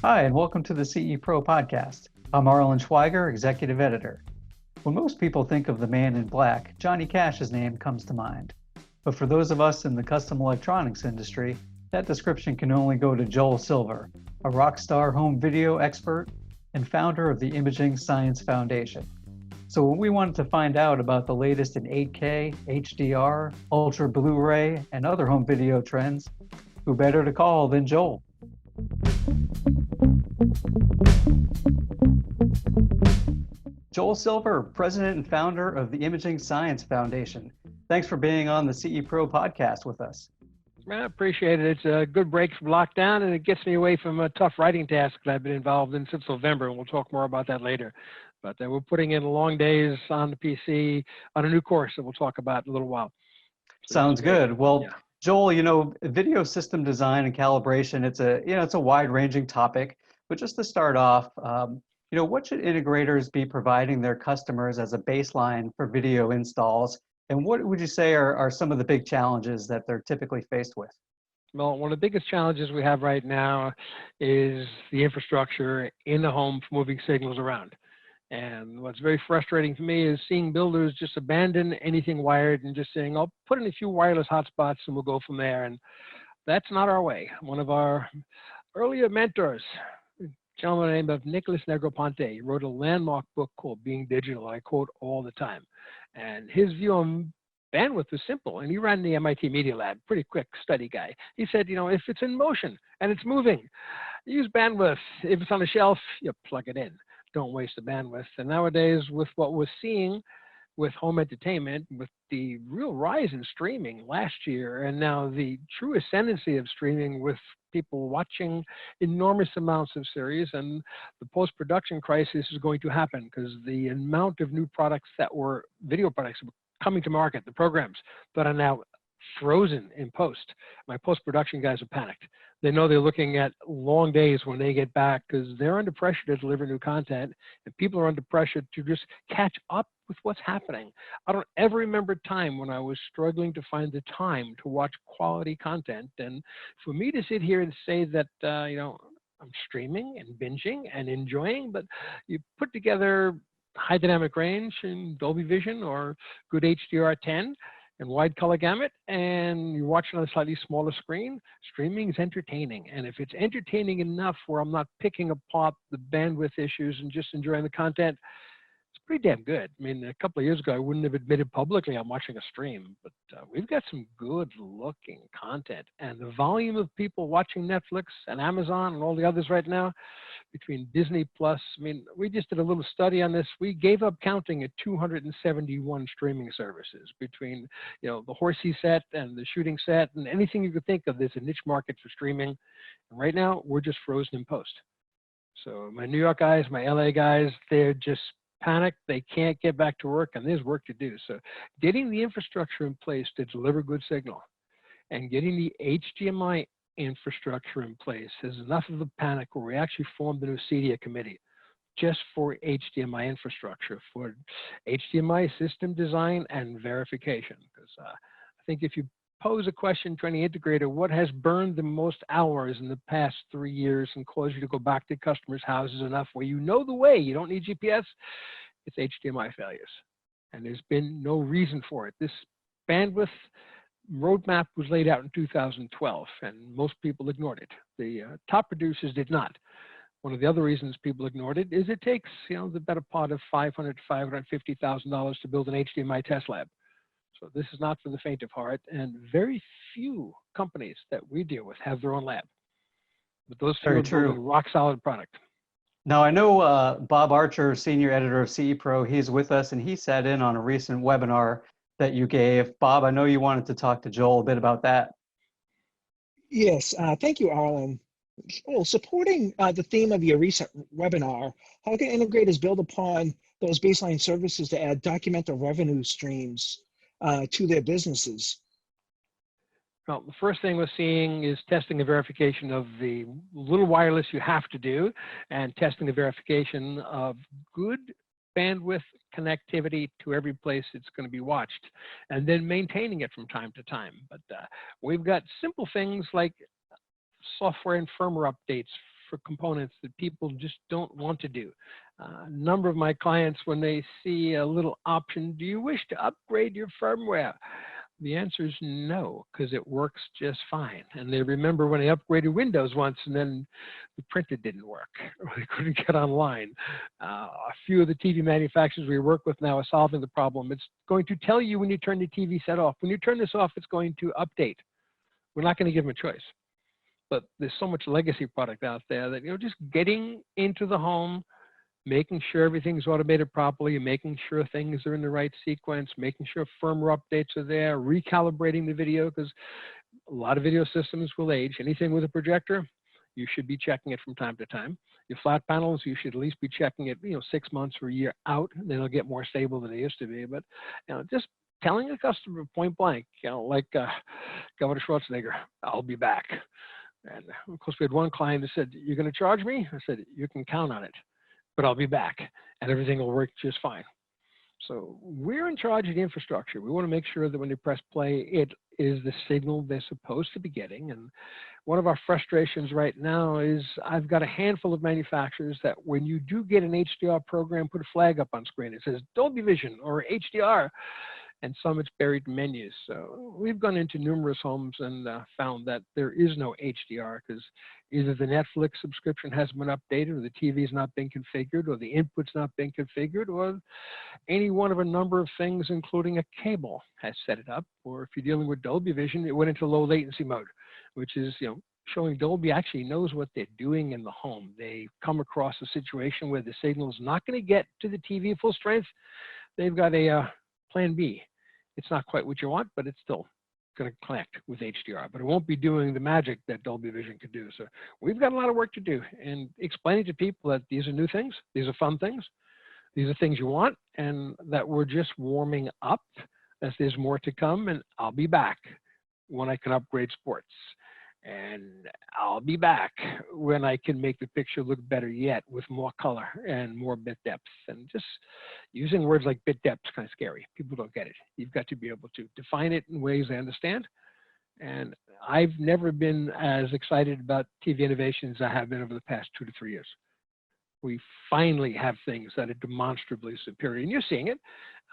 Hi, and welcome to the CE Pro podcast. I'm Arlen Schweiger, Executive Editor. When most people think of the man in black, Johnny Cash's name comes to mind. But for those of us in the custom electronics industry, that description can only go to Joel Silver, a rock star home video expert and founder of the Imaging Science Foundation. So when we wanted to find out about the latest in 8K, HDR, Ultra Blu-ray, and other home video trends, who better to call than Joel? Joel Silver, president and founder of the Imaging Science Foundation. Thanks for being on the CE Pro podcast with us. Man, I appreciate it. It's a good break from lockdown, and it gets me away from a tough writing task that I've been involved in since November, and we'll talk more about that later. But we're putting in long days on the PC on a new course that we'll talk about in a little while. Sounds good. Well, yeah. Joel, video system design and calibration, it's a wide-ranging topic. But just to start off, what should integrators be providing their customers as a baseline for video installs? And what would you say are some of the big challenges that they're typically faced with? Well, one of the biggest challenges we have right now is the infrastructure in the home for moving signals around. And what's very frustrating to me is seeing builders just abandon anything wired and just saying, I'll put in a few wireless hotspots and we'll go from there. And that's not our way. One of our earlier mentors, a gentleman named of Nicholas Negroponte, wrote a landmark book called Being Digital. I quote all the time. And his view on bandwidth was simple. And he ran the MIT Media Lab, pretty quick study guy. He said, if it's in motion and it's moving, use bandwidth. If it's on a shelf, you plug it in. Don't waste the bandwidth. And nowadays, with what we're seeing with home entertainment, with the real rise in streaming last year, and now the true ascendancy of streaming with people watching enormous amounts of series, and the post-production crisis is going to happen because the amount of new products that were video products coming to market, the programs that are now frozen in post. My post-production guys are panicked. They know they're looking at long days when they get back because they're under pressure to deliver new content, and people are under pressure to just catch up with what's happening. I don't ever remember a time when I was struggling to find the time to watch quality content. And for me to sit here and say that, I'm streaming and binging and enjoying, but you put together high dynamic range in Dolby Vision or good HDR10, and wide color gamut, and you're watching on a slightly smaller screen, streaming is entertaining. And if it's entertaining enough where I'm not picking apart the bandwidth issues and just enjoying the content, it's pretty damn good. I mean, a couple of years ago, I wouldn't have admitted publicly I'm watching a stream, but we've got some good looking content. And the volume of people watching Netflix and Amazon and all the others right now, between Disney Plus, we just did a little study on this. We gave up counting at 271 streaming services between, the horsey set and the shooting set and anything you could think of. There's a niche market for streaming. And right now, we're just frozen in post. So my New York guys, my LA guys, they're just panicked. They can't get back to work, and there's work to do. So getting the infrastructure in place to deliver good signal and getting the HDMI infrastructure in place is enough of a panic where we actually formed the new CEDIA committee just for HDMI infrastructure, for HDMI system design and verification. Because I think if you pose a question to any integrator, what has burned the most hours in the past 3 years and caused you to go back to customers' houses enough where you know the way, you don't need GPS, it's HDMI failures. And there's been no reason for it. This bandwidth roadmap was laid out in 2012, and most people ignored it. The top producers did not. One of the other reasons people ignored it is it takes, the better part of $500,000 to $550,000 to build an HDMI test lab. So this is not for the faint of heart, and very few companies that we deal with have their own lab. But those few are a rock solid product. Now, I know Bob Archer, senior editor of CE Pro, he's with us, and he sat in on a recent webinar that you gave. Bob, I know you wanted to talk to Joel a bit about that. Yes, thank you, Arlen. Well, supporting the theme of your recent webinar, how can integrators build upon those baseline services to add documented revenue streams to their businesses? Well, the first thing we're seeing is testing the verification of the little wireless you have to do, and testing the verification of good bandwidth connectivity to every place it's going to be watched, and then maintaining it from time to time. But we've got simple things like software and firmware updates for components that people just don't want to do. A number of my clients, when they see a little option, do you wish to upgrade your firmware? The answer is no, because it works just fine. And they remember when they upgraded Windows once and then the printer didn't work or they couldn't get online. A few of the TV manufacturers we work with now are solving the problem. It's going to tell you when you turn the TV set off. When you turn this off, it's going to update. We're not going to give them a choice. But there's so much legacy product out there that, just getting into the home, making sure everything's automated properly, making sure things are in the right sequence, making sure firmware updates are there, recalibrating the video, because a lot of video systems will age. Anything with a projector, you should be checking it from time to time. Your flat panels, you should at least be checking it, 6 months or a year out, and then they'll get more stable than they used to be. But just telling a customer point blank, like Governor Schwarzenegger, I'll be back. And of course, we had one client that said, "You're going to charge me?" I said, "You can count on it, but I'll be back and everything will work just fine." So we're in charge of the infrastructure. We want to make sure that when they press play, it is the signal they're supposed to be getting. And one of our frustrations right now is I've got a handful of manufacturers that when you do get an HDR program, put a flag up on screen. It says Dolby Vision or HDR. And some it's buried in menus. So we've gone into numerous homes and found that there is no HDR because either the Netflix subscription hasn't been updated or the TV's not been configured or the input's not been configured or any one of a number of things, including a cable, has set it up. Or if you're dealing with Dolby Vision, it went into low latency mode, which is, showing Dolby actually knows what they're doing in the home. They come across a situation where the signal is not going to get to the TV full strength. They've got a plan B. It's not quite what you want, but it's still going to connect with HDR, but it won't be doing the magic that Dolby Vision could do. So we've got a lot of work to do and explaining to people that these are new things, these are fun things, these are things you want, and that we're just warming up as there's more to come, and I'll be back when I can upgrade sports. And I'll be back when I can make the picture look better yet with more color and more bit depth. And just using words like bit depth is kind of scary. People don't get it. You've got to be able to define it in ways they understand. And I've never been as excited about TV innovation as I have been over the past 2 to 3 years. We finally have things that are demonstrably superior. And you're seeing it.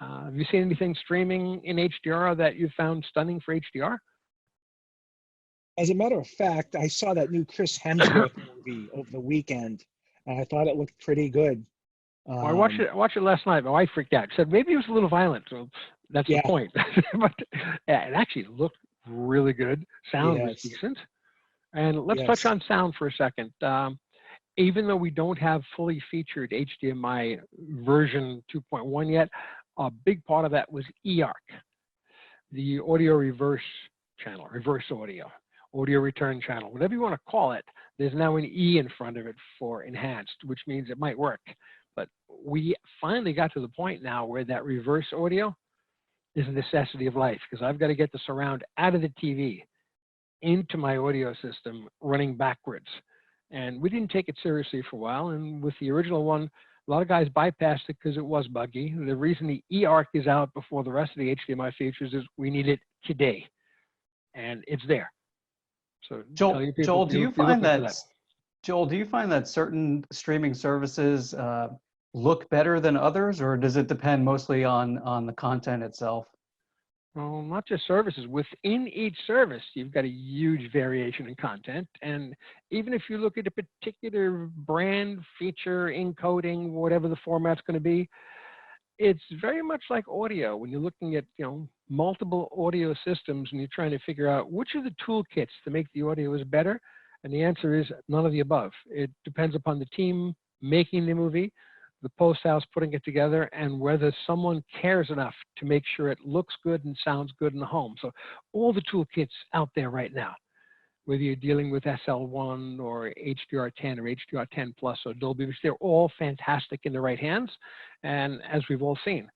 Have you seen anything streaming in HDR that you found stunning for HDR? As a matter of fact, I saw that new Chris Hemsworth movie over the weekend, and I thought it looked pretty good. Well, I watched it last night. My wife freaked out. She said maybe it was a little violent. So that's the point. But yeah, it actually looked really good. Sound was decent. And let's touch on sound for a second. Even though we don't have fully featured HDMI version 2.1 yet, a big part of that was eARC, the audio reverse channel, reverse audio return channel, whatever you want to call it. There's now an E in front of it for enhanced, which means it might work. But we finally got to the point now where that reverse audio is a necessity of life, because I've got to get the surround out of the TV into my audio system running backwards. And we didn't take it seriously for a while. And with the original one, a lot of guys bypassed it because it was buggy. The reason the eARC is out before the rest of the HDMI features is we need it today. And it's there. So Joel, do you find that certain streaming services look better than others, or does it depend mostly on the content itself? Well, not just services. Within each service, you've got a huge variation in content. And even if you look at a particular brand, feature, encoding, whatever the format's going to be, it's very much like audio. When you're looking at, multiple audio systems and you're trying to figure out which of the toolkits to make the audio is better, and the answer is none of the above. It depends upon the team making the movie, the post house putting it together, and whether someone cares enough to make sure it looks good and sounds good in the home. So all the toolkits out there right now, whether you're dealing with SL1 or HDR10 or HDR10 Plus or Dolby Vision, they're all fantastic in the right hands. And as we've all seen,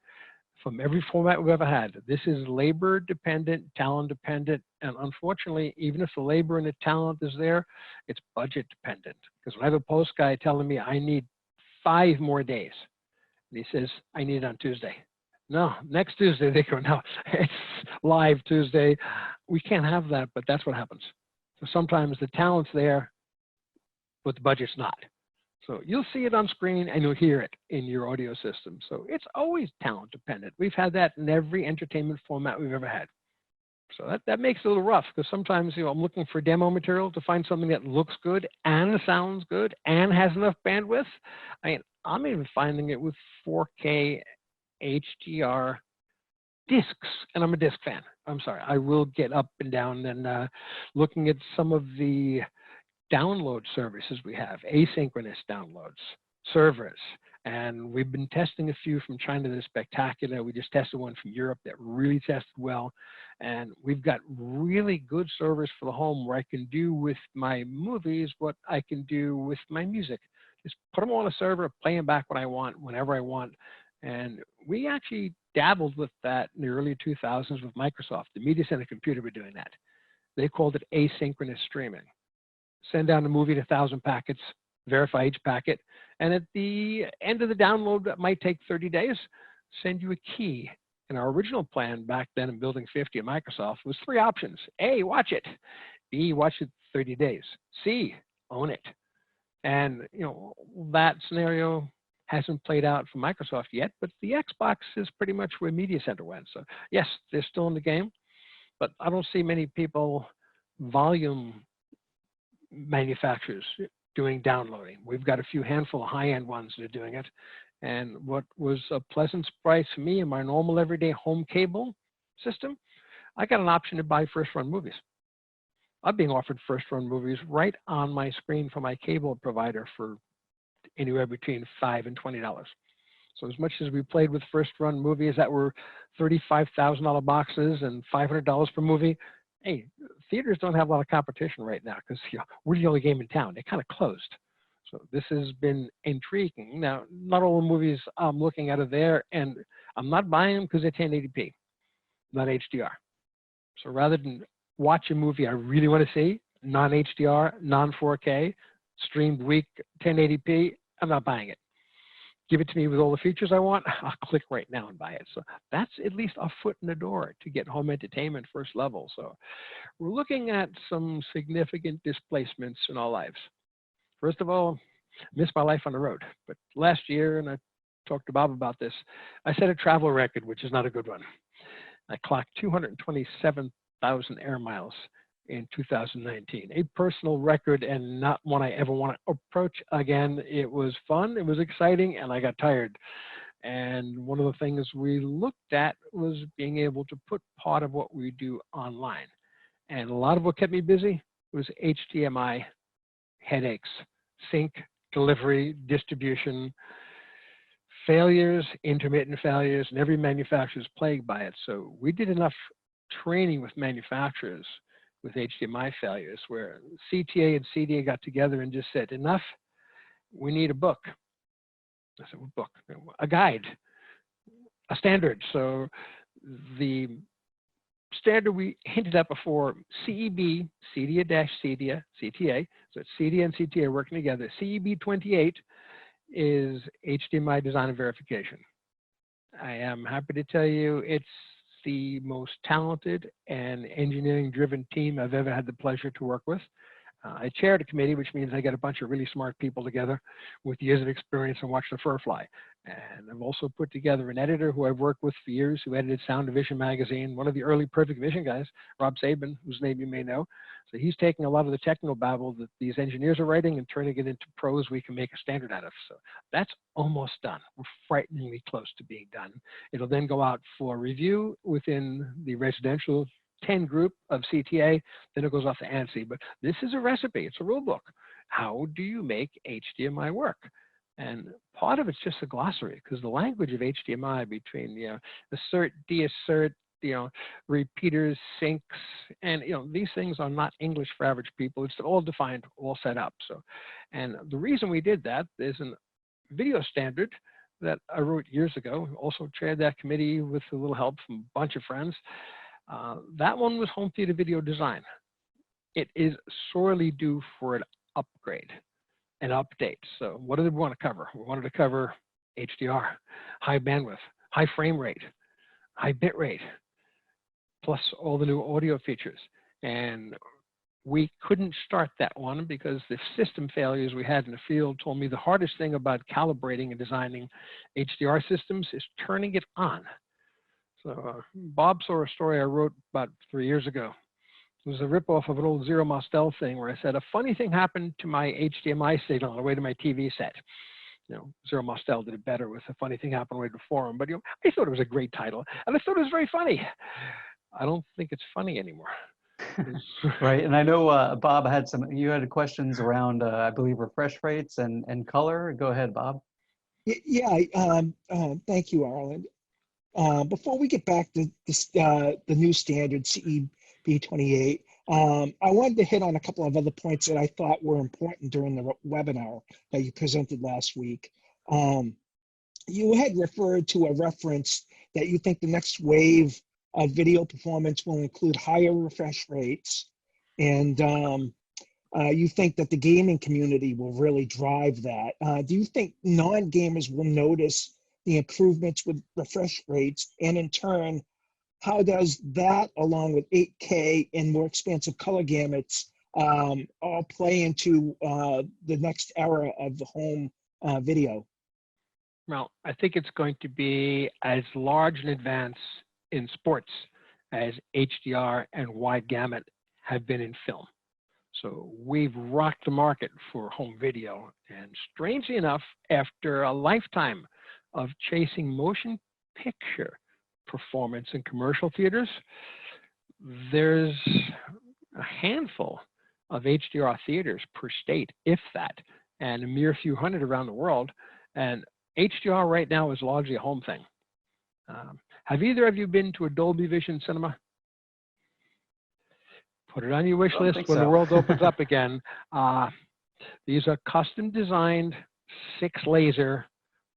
from every format we've ever had, this is labor dependent, talent dependent, and unfortunately, even if the labor and the talent is there, it's budget dependent. Because when I have a post guy telling me I need 5 more days, and he says, I need it on Tuesday. No, next Tuesday. They go, no, it's live Tuesday. We can't have that, but that's what happens. So sometimes the talent's there, but the budget's not. So you'll see it on screen and you'll hear it in your audio system. So it's always talent dependent. We've had that in every entertainment format we've ever had. So that makes it a little rough because sometimes, you know, I'm looking for demo material to find something that looks good and sounds good and has enough bandwidth. I mean, I'm even finding it with 4K HDR discs, and I'm a disc fan. I'm sorry, I will get up and down and looking at some of the download services we have, asynchronous downloads, servers, and we've been testing a few from China that are spectacular. We just tested one from Europe that really tested well, and we've got really good servers for the home where I can do with my movies what I can do with my music. Just put them on a server, play them back when I want, whenever I want. And we actually dabbled with that in the early 2000s with Microsoft. The Media Center Computer were doing that. They called it asynchronous streaming. Send down a movie to 1,000 packets, verify each packet, and at the end of the download that might take 30 days, send you a key. And our original plan back then in Building 50 at Microsoft was 3 options. A, watch it. B, watch it 30 days. C, own it. And you know, that scenario hasn't played out for Microsoft yet, but the Xbox is pretty much where Media Center went. So yes, they're still in the game, but I don't see many people, volume manufacturers, doing downloading. We've got a few handful of high-end ones that are doing it. And what was a pleasant surprise for me in my normal everyday home cable system, I got an option to buy first-run movies. I'm being offered first-run movies right on my screen from my cable provider for anywhere between $5 and $20. So as much as we played with first-run movies that were $35,000 boxes and $500 per movie, hey, theaters don't have a lot of competition right now because, you know, we're the only game in town. They're kind of closed. So this has been intriguing. Now, not all the movies I'm looking at are there, and I'm not buying them because they're 1080p, not HDR. So rather than watch a movie I really want to see, non-HDR, non-4K, streamed week 1080p, I'm not buying it. Give it to me with all the features I want, I'll click right now and buy it. So that's at least a foot in the door to get home entertainment first level. So we're looking at some significant displacements in our lives. First of all, I miss my life on the road. But last year, and I talked to Bob about this, I set a travel record, which is not a good one. I clocked 227,000 air miles in 2019, a personal record and not one I ever want to approach again. It was fun, it was exciting, and I got tired. And one of the things we looked at was being able to put part of what we do online. And a lot of what kept me busy was HDMI headaches, sync, delivery, distribution, failures, intermittent failures, and every manufacturer is plagued by it. So we did enough training with manufacturers with HDMI failures where CTA and CDA got together and just said, enough, we need a book. I said, what book? A guide, a standard. So the standard we hinted at before, CEB, CEDIA-CEDIA, CTA, so it's CEDIA and CTA working together. CEB 28 is HDMI design and verification. I am happy to tell you it's the most talented and engineering-driven team I've ever had the pleasure to work with. I chaired a committee, which means I get a bunch of really smart people together with years of experience and watch the fur fly. And I've also put together an editor who I've worked with for years, who edited Sound of Vision magazine, one of the early Perfect Vision guys, Rob Sabin, whose name you may know. So he's taking a lot of the technical babble that these engineers are writing and turning it into prose we can make a standard out of. So that's almost done. We're frighteningly close to being done. It'll then go out for review within the residential 10 group of CTA, then it goes off to ANSI. But this is a recipe, it's a rule book. How do you make HDMI work? And part of it's just a glossary, because the language of HDMI between, you know, assert, deassert, you know, repeaters, syncs, and, you know, these things are not English for average people. It's all defined, all set up. So, and the reason we did that, there's a video standard that I wrote years ago, also chaired that committee with a little help from a bunch of friends. That one was home theater video design. It is sorely due for an upgrade, an update. So what did we want to cover? We wanted to cover HDR, high bandwidth, high frame rate, high bit rate, plus all the new audio features. And We couldn't start that one because the system failures we had in the field told me the hardest thing about calibrating and designing HDR systems is turning it on. So Bob saw a story I wrote about 3 years ago. It was a ripoff of an old Zero Mostel thing where I said, a funny thing happened to my HDMI signal on the way to my TV set. Zero Mostel did it better with a funny thing happened on the way before him, but I thought it was a great title, and I thought it was very funny. I don't think it's funny anymore. Right, and I know Bob you had questions around, I believe, refresh rates and color. Go ahead, Bob. Yeah, thank you, Arlen. Before we get back to this, the new standard CEB 28, I wanted to hit on a couple of other points that I thought were important during the webinar that you presented last week. You had referred to a reference that you think the next wave of video performance will include higher refresh rates, and you think that the gaming community will really drive that. Do you think non-gamers will notice the improvements with refresh rates, and in turn, how does that, along with 8K and more expansive color gamuts, all play into the next era of the home video? Well, I think it's going to be as large an advance in sports as HDR and wide gamut have been in film. So we've rocked the market for home video, and strangely enough, after a lifetime of chasing motion picture performance in commercial theaters, there's a handful of HDR theaters per state, if that, and a mere few hundred around the world. And HDR right now is largely a home thing. Have either of you been to a Dolby Vision cinema? Put it on your wish list when the world opens up again. These are custom designed 6 laser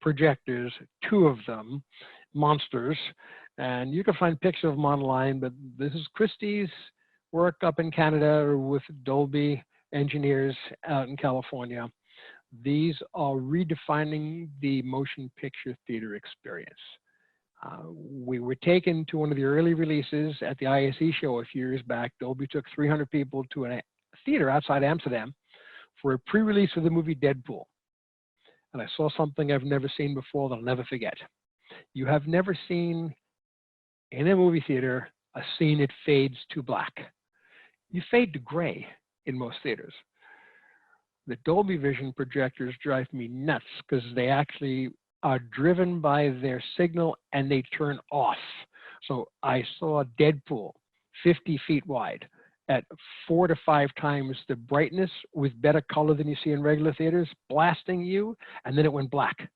projectors, 2 of them, monsters. And you can find pictures of them online, but this is Christie's work up in Canada with Dolby engineers out in California. These are redefining the motion picture theater experience. We were taken to one of the early releases at the ISE show a few years back. Dolby took 300 people to a theater outside Amsterdam for a pre-release of the movie Deadpool. And I saw something I've never seen before that I'll never forget. You have never seen in a movie theater a scene that fades to black. You fade to gray in most theaters. The Dolby Vision projectors drive me nuts because they actually are driven by their signal and they turn off. So I saw Deadpool 50 feet wide at 4 to 5 times the brightness with better color than you see in regular theaters, blasting you, and then it went black.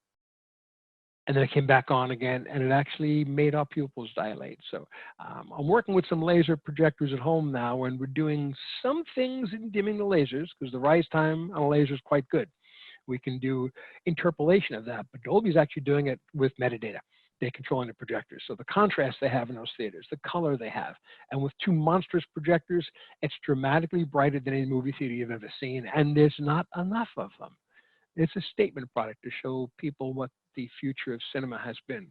And then it came back on again, and it actually made our pupils dilate. So I'm working with some laser projectors at home now, and we're doing some things in dimming the lasers because the rise time on a laser is quite good. We can do interpolation of that, but Dolby's actually doing it with metadata. They're controlling the projectors. So the contrast they have in those theaters, the color they have, and with 2 monstrous projectors, it's dramatically brighter than any movie theater you've ever seen, and there's not enough of them. It's a statement product to show people what the future of cinema has been.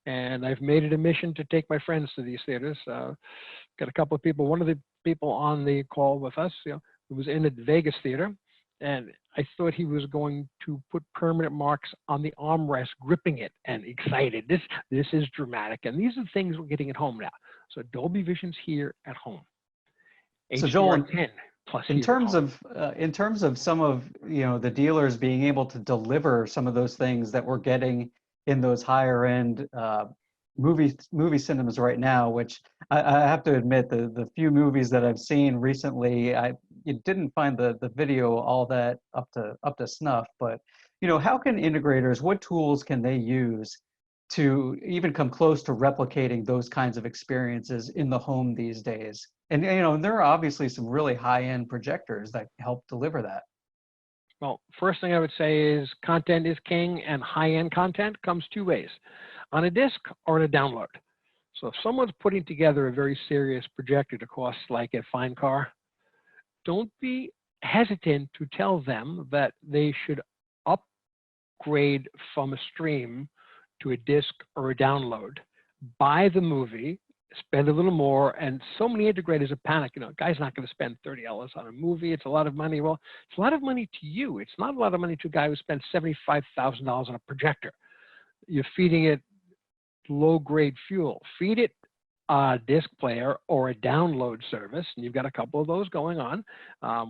And I've made it a mission to take my friends to these theaters. Got a couple of people, one of the people on the call with us, who was in the Vegas theater, and I thought he was going to put permanent marks on the armrest, gripping it and excited. This is dramatic. And these are things we're getting at home now. So Dolby Vision's here at home. So Joel, 10 plus in terms of some of the dealers being able to deliver some of those things that we're getting in those higher end movie cinemas right now, which I have to admit, the few movies that I've seen recently, you didn't find the video all that up to snuff. But how can integrators, what tools can they use to even come close to replicating those kinds of experiences in the home these days? And there are obviously some really high-end projectors that help deliver that. Well, first thing I would say is content is king, and high-end content comes 2 ways: on a disc or in a download. So if someone's putting together a very serious projector that costs like a fine car, don't be hesitant to tell them that they should upgrade from a stream to a disc or a download, buy the movie, spend a little more, and so many integrators are panic. You know, guy's not going to spend $30 on a movie. It's a lot of money. Well, it's a lot of money to you. It's not a lot of money to a guy who spent $75,000 on a projector. You're feeding it low-grade fuel. Feed it a disc player or a download service, and you've got a couple of those going on.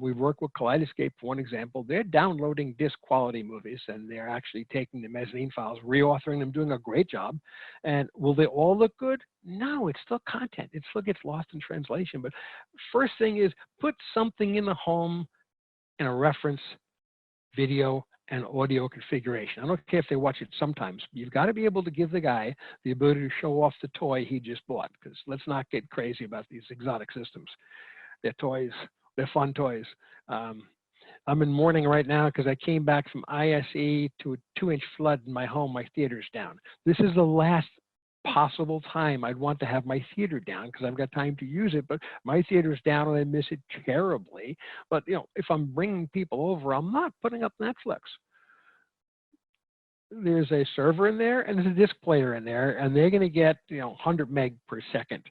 We work with Kaleidoscape, for one example. They're downloading disc quality movies, and they're actually taking the mezzanine files, reauthoring them, doing a great job. And will they all look good? No, it's still content. It still gets lost in translation. But first thing is put something in the home in a reference video and audio configuration. I don't care if they watch it sometimes. You've got to be able to give the guy the ability to show off the toy he just bought, because let's not get crazy about these exotic systems. They're toys. They're fun toys. I'm in mourning right now because I came back from ISE to a 2-inch flood in my home. My theater's down. This is the last possible time I'd want to have my theater down because I've got time to use it, but my theater's down and I miss it terribly. But you know, if I'm bringing people over, I'm not putting up Netflix. There's a server in there and there's a disc player in there, and they're going to get 100 meg per second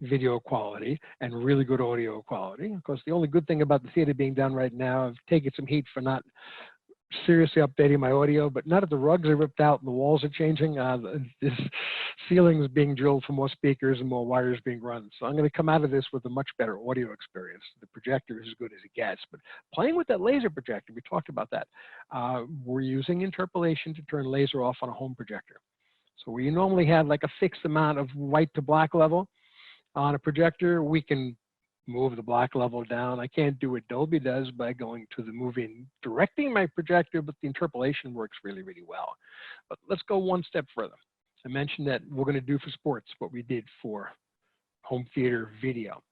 video quality and really good audio quality. Of course, the only good thing about the theater being down right now, I've taken some heat for not seriously updating my audio, but now that the rugs are ripped out and the walls are changing, this ceiling is being drilled for more speakers and more wires being run. So I'm going to come out of this with a much better audio experience. The projector is as good as it gets, but playing with that laser projector, we talked about that. We're using interpolation to turn laser off on a home projector. So we normally have like a fixed amount of white to black level. On a projector, we can move the black level down. I can't do what Dolby does by going to the movie and directing my projector, but the interpolation works really, really well. But let's go one step further. I mentioned that we're going to do for sports what we did for home theater video.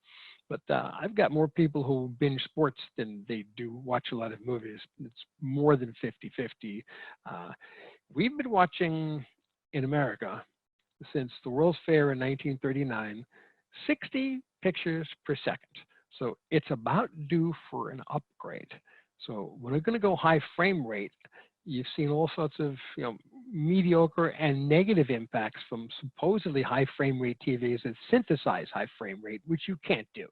But I've got more people who binge sports than they do watch a lot of movies. It's more than 50-50. We've been watching in America since the World's Fair in 1939, 60 pictures per second. So it's about due for an upgrade. So we're going to go high frame rate. You've seen all sorts of mediocre and negative impacts from supposedly high frame rate TVs that synthesize high frame rate, which you can't do.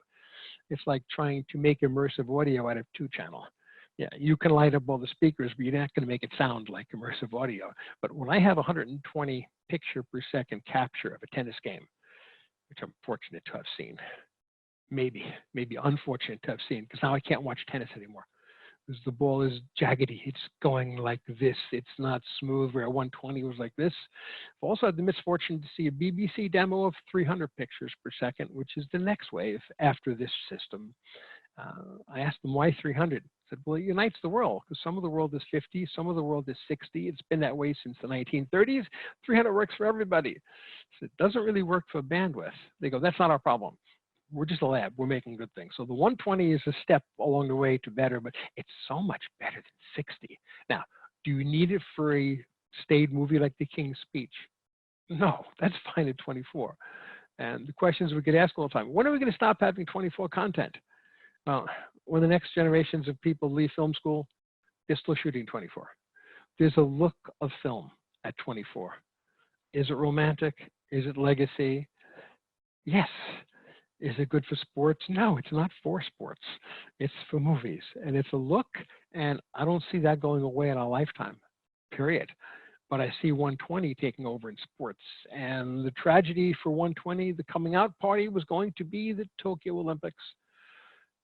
It's like trying to make immersive audio out of 2-channel. Yeah, you can light up all the speakers, but you're not going to make it sound like immersive audio. But when I have 120 picture per second capture of a tennis game, which I'm fortunate to have seen, maybe unfortunate to have seen, because now I can't watch tennis anymore. Because the ball is jaggedy. It's going like this. It's not smooth, where 120 was like this. I've also had the misfortune to see a BBC demo of 300 pictures per second, which is the next wave after this system. I asked them why 300. I said, well, it unites the world, because some of the world is 50, some of the world is 60. It's been that way since the 1930s. 300 works for everybody. So it doesn't really work for bandwidth. They go, that's not our problem. We're just a lab. We're making good things. So the 120 is a step along the way to better, but it's so much better than 60. Now, do you need it for a staid movie like The King's Speech? No, that's fine at 24. And the questions we get asked all the time, when are we going to stop having 24 content? Well, when the next generations of people leave film school, they're still shooting 24. There's a look of film at 24. Is it romantic? Is it legacy? Yes. Is it good for sports? No, it's not for sports. It's for movies. And it's a look, and I don't see that going away in our lifetime, period. But I see 120 taking over in sports. And the tragedy for 120, the coming out party was going to be the Tokyo Olympics.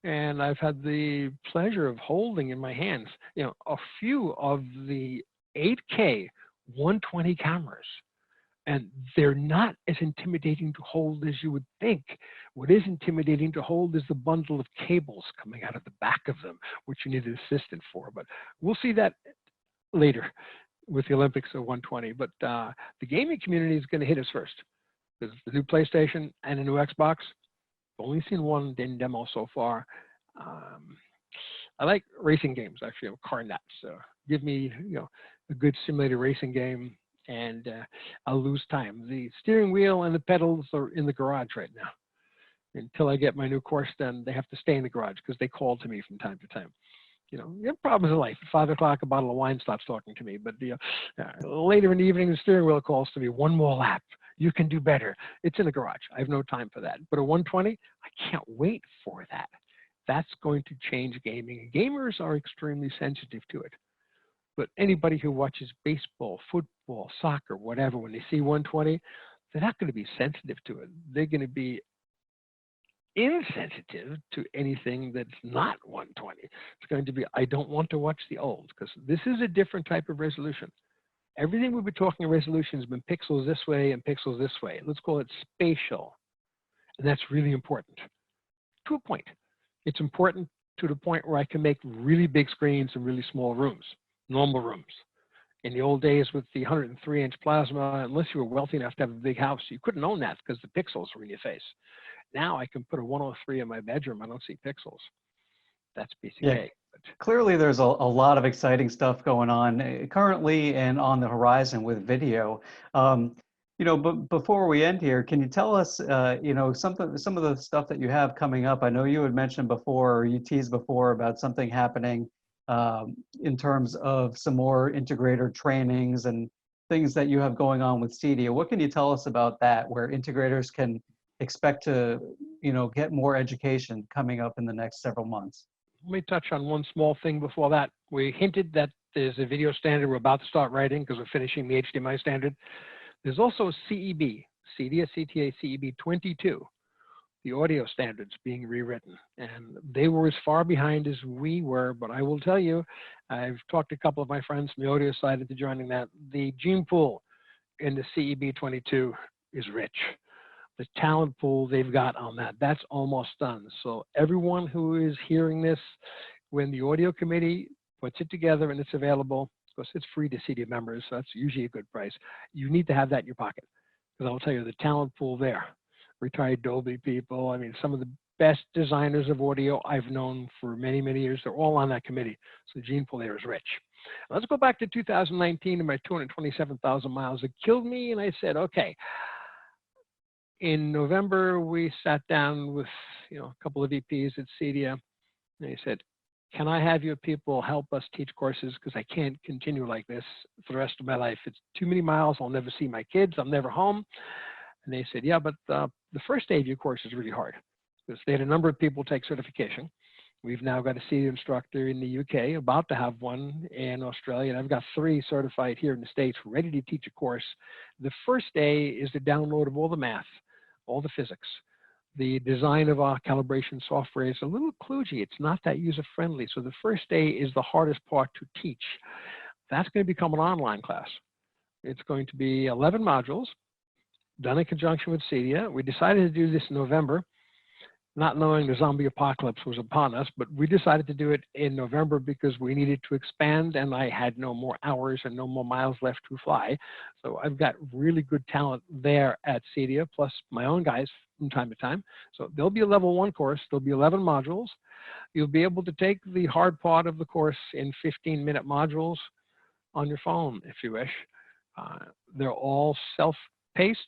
And I've had the pleasure of holding in my hands, a few of the 8K 120 cameras. And they're not as intimidating to hold as you would think. What is intimidating to hold is the bundle of cables coming out of the back of them, which you need an assistant for. But we'll see that later with the Olympics of 120. But the gaming community is going to hit us first. There's the new PlayStation and a new Xbox. Only seen one in demo so far. I like racing games, actually. I'm a car nut, so give me a good simulated racing game, and I'll lose time. The steering wheel and the pedals are in the garage right now. Until I get my new course done, they have to stay in the garage because they call to me from time to time. You have problems in life. At 5 o'clock, a bottle of wine stops talking to me. But later in the evening, the steering wheel calls to me. One more lap. You can do better. It's in the garage. I have no time for that. But a 120, I can't wait for that. That's going to change gaming. Gamers are extremely sensitive to it. But anybody who watches baseball, football, soccer, whatever, when they see 120, they're not going to be sensitive to it. They're going to be insensitive to anything that's not 120. It's going to be, I don't want to watch the old, because this is a different type of resolution. Everything we've been talking resolution has been pixels this way and pixels this way. Let's call it spatial. And that's really important to a point. It's important to the point where I can make really big screens in really small rooms, normal rooms. In the old days with the 103-inch plasma, unless you were wealthy enough to have a big house, you couldn't own that because the pixels were in your face. Now I can put a 103 in my bedroom. I don't see pixels. That's basic A. Clearly, there's a lot of exciting stuff going on currently and on the horizon with video. But before we end here, can you tell us, some of the stuff that you have coming up? I know you had mentioned before, or you teased before, about something happening in terms of some more integrator trainings and things that you have going on with Cedia. What can you tell us about that, where integrators can expect to, get more education coming up in the next several months? Let me touch on one small thing before that. We hinted that there's a video standard we're about to start writing because we're finishing the HDMI standard. There's also CEB, Cedia CTA CEB 22, the audio standards being rewritten. And they were as far behind as we were, but I will tell you, I've talked to a couple of my friends from the audio side into joining that. The gene pool in the CEB 22 is rich. The talent pool they've got on that, that's almost done. So everyone who is hearing this, when the audio committee puts it together and it's available, of course it's free to Cedia members, so that's usually a good price. You need to have that in your pocket, because I'll tell you, the talent pool there, retired Dolby people, I mean, some of the best designers of audio I've known for many, many years, they're all on that committee. So the gene pool there is rich. Let's go back to 2019 and my 227,000 miles. It killed me, and I said, okay. In November, we sat down with a couple of VPs at Cedia, and they said, can I have your people help us teach courses, because I can't continue like this for the rest of my life. It's too many miles. I'll never see my kids. I'm never home. And they said, yeah, but the first day of your course is really hard, because they had a number of people take certification. We've now got a Cedia instructor in the UK, about to have one in Australia, and I've got 3 certified here in the States ready to teach a course. The first day is the download of all the math, all the physics. The design of our calibration software is a little kludgy. It's not that user-friendly. So the first day is the hardest part to teach. That's going to become an online class. It's going to be 11 modules done in conjunction with Cedia. We decided to do this in November, not knowing the zombie apocalypse was upon us, but we decided to do it in November because we needed to expand, and I had no more hours and no more miles left to fly. So I've got really good talent there at Cedia, plus my own guys from time to time. So there'll be a level 1 course. There'll be 11 modules. You'll be able to take the hard part of the course in 15-minute modules on your phone, if you wish. They're all self-paced.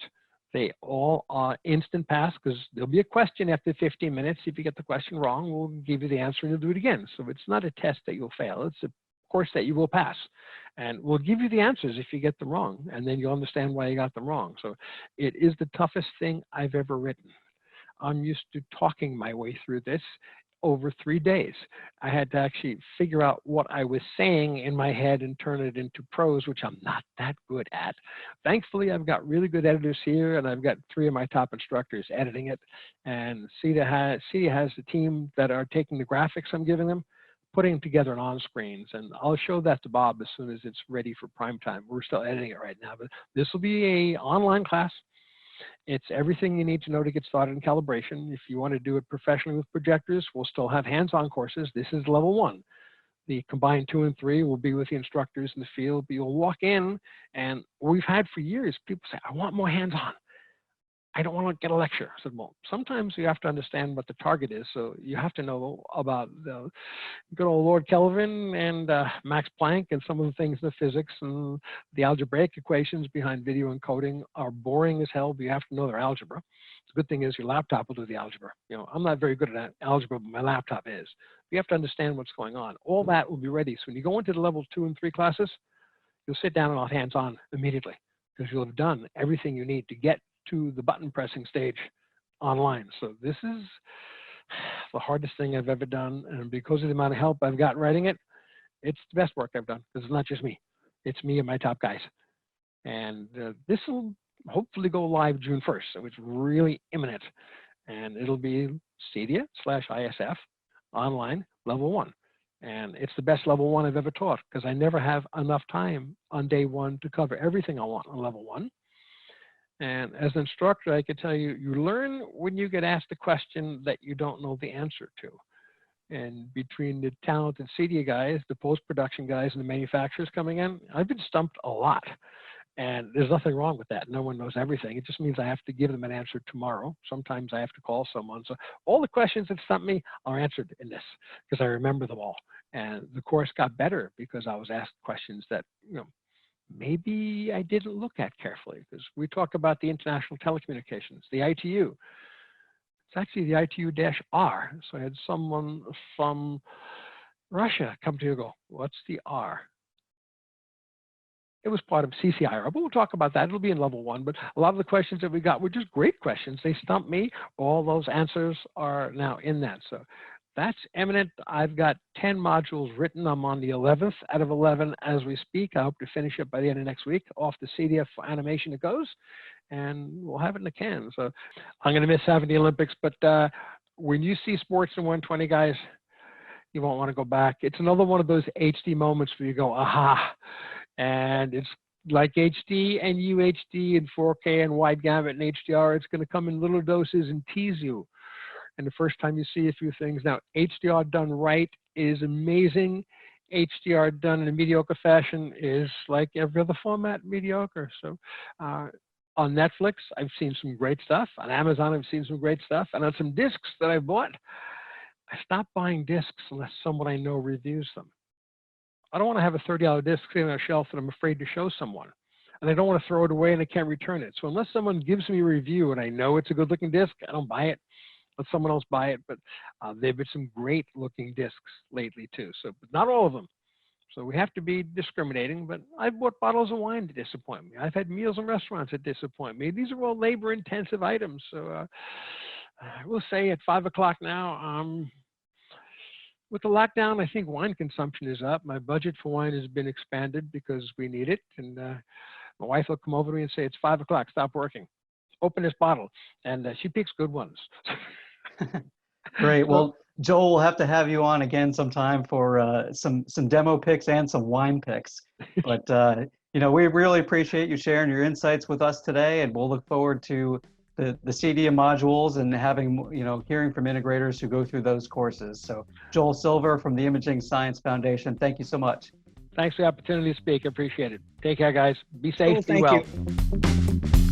They all are instant pass, because there'll be a question after 15 minutes. If you get the question wrong, we'll give you the answer and you'll do it again. So it's not a test that you'll fail. It's a course that you will pass. And we'll give you the answers if you get them wrong, and then you'll understand why you got them wrong. So it is the toughest thing I've ever written. I'm used to talking my way through this over 3 days. I had to actually figure out what I was saying in my head and turn it into prose, which I'm not that good at. Thankfully, I've got really good editors here, and I've got 3 of my top instructors editing it. And Cedia has a team that are taking the graphics I'm giving them, putting them together on screens. And I'll show that to Bob as soon as it's ready for prime time. We're still editing it right now, but this will be an online class. It's everything you need to know to get started in calibration. If you want to do it professionally with projectors, we'll still have hands-on courses. This is level 1. The combined 2 and 3 will be with the instructors in the field. But you'll walk in, and we've had for years, people say, I want more hands-on. I don't want to get a lecture. I said, well, sometimes you have to understand what the target is. So you have to know about the good old Lord Kelvin and Max Planck and some of the things in the physics, and the algebraic equations behind video encoding are boring as hell, but you have to know their algebra. The good thing is your laptop will do the algebra. I'm not very good at algebra, but my laptop is. You have to understand what's going on. All that will be ready. So when you go into the level 2 and 3 classes, you'll sit down and I'll hands-on immediately. because you'll have done everything you need to get to the button pressing stage online. So this is the hardest thing I've ever done. And because of the amount of help I've got writing it, it's the best work I've done, because it's not just me. It's me and my top guys. And this will hopefully go live June 1st. So it's really imminent. And it'll be CEDIA/ISF online level 1. And it's the best level 1 I've ever taught, because I never have enough time on day 1 to cover everything I want on level 1. And as an instructor, I can tell you, you learn when you get asked a question that you don't know the answer to. And between the talented CEDIA guys, the post-production guys, and the manufacturers coming in, I've been stumped a lot. And there's nothing wrong with that. No one knows everything. It just means I have to give them an answer tomorrow. Sometimes I have to call someone. So all the questions that stump me are answered in this, because I remember them all. And the course got better because I was asked questions that, maybe I didn't look at carefully, because we talk about the international telecommunications, the ITU. It's actually the ITU-R. So I had someone from Russia come to you and go, what's the R? It was part of CCIR, but we'll talk about that. It'll be in level 1. But a lot of the questions that we got were just great questions. They stumped me. All those answers are now in that. So that's imminent. I've got 10 modules written. I'm on the 11th out of 11 as we speak. I hope to finish it by the end of next week. Off to CEDIA for animation it goes, and we'll have it in the can. So I'm going to miss having the Olympics, but when you see sports in 120, guys, you won't want to go back. It's another one of those HD moments where you go, aha. And it's like HD and UHD and 4K and wide gamut and HDR. It's going to come in little doses and tease you. And the first time you see a few things. Now, HDR done right is amazing. HDR done in a mediocre fashion is like every other format, mediocre. So on Netflix, I've seen some great stuff. On Amazon, I've seen some great stuff. And on some discs that I bought, I stopped buying discs unless someone I know reviews them. I don't want to have a $30 disc sitting on a shelf that I'm afraid to show someone. And I don't want to throw it away and I can't return it. So unless someone gives me a review and I know it's a good looking disc, I don't buy it. Let someone else buy it. But they've been some great looking discs lately too. So, but not all of them. So we have to be discriminating, but I've bought bottles of wine to disappoint me. I've had meals in restaurants that disappoint me. These are all labor intensive items. So I will say at 5 o'clock now, with the lockdown, I think wine consumption is up. My budget for wine has been expanded because we need it. And my wife will come over to me and say, it's 5 o'clock, stop working. Open this bottle. And she picks good ones. Great. Well, Joel, we'll have to have you on again sometime for some demo picks and some wine picks. But, we really appreciate you sharing your insights with us today. And we'll look forward to the CEDIA modules and having, hearing from integrators who go through those courses. So Joel Silver from the Imaging Science Foundation, thank you so much. Thanks for the opportunity to speak. I appreciate it. Take care, guys. Be safe. Be well. Thank you.